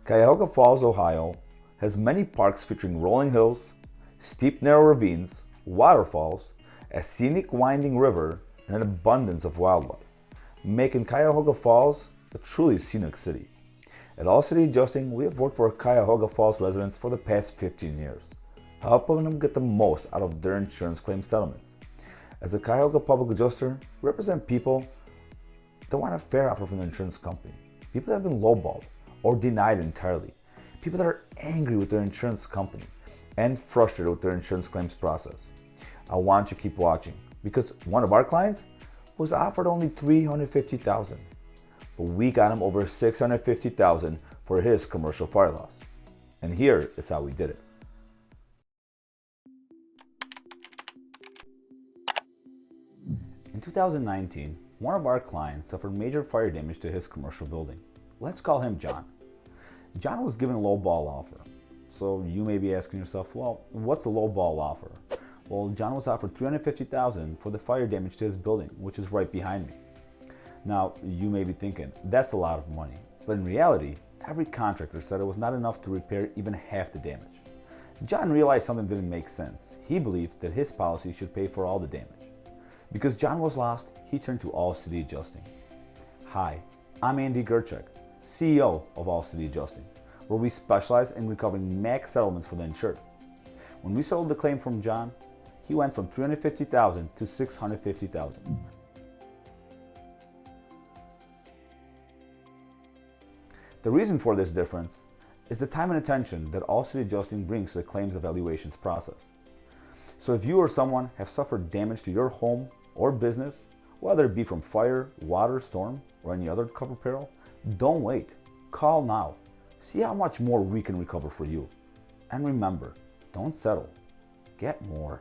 Cuyahoga Falls, Ohio has many parks featuring rolling hills, steep narrow ravines, waterfalls, a scenic winding river, and an abundance of wildlife, making Cuyahoga Falls a truly scenic city. At All City Adjusting, we have worked for Cuyahoga Falls residents for the past 15 years, helping them get the most out of their insurance claim settlements. As a Cuyahoga Public Adjuster, we represent people that want a fair offer from the insurance company, people that have been lowballed or denied entirely, people that are angry with their insurance company and frustrated with their insurance claims process. I want you to keep watching because one of our clients was offered only $350,000, but we got him over $650,000 for his commercial fire loss. And here is how we did it. In 2019, one of our clients suffered major fire damage to his commercial building. Let's call him John. John was given a low ball offer. So you may be asking yourself, well, what's a low ball offer? Well, John was offered $350,000 for the fire damage to his building, which is right behind me. Now, you may be thinking, that's a lot of money. But in reality, every contractor said it was not enough to repair even half the damage. John realized something didn't make sense. He believed that his policy should pay for all the damage. Because John was lost, he turned to All City Adjusting. Hi, I'm Andy Gerchek, CEO of All City Adjusting, where we specialize in recovering max settlements for the insured. When we settled the claim from John, he went from $350,000 to $650,000. The reason for this difference is the time and attention that All City Adjusting brings to the claims evaluations process. So if you or someone have suffered damage to your home or business, whether it be from fire, water, storm, or any other covered peril, don't wait. Call now. See how much more we can recover for you. And remember, don't settle. Get more.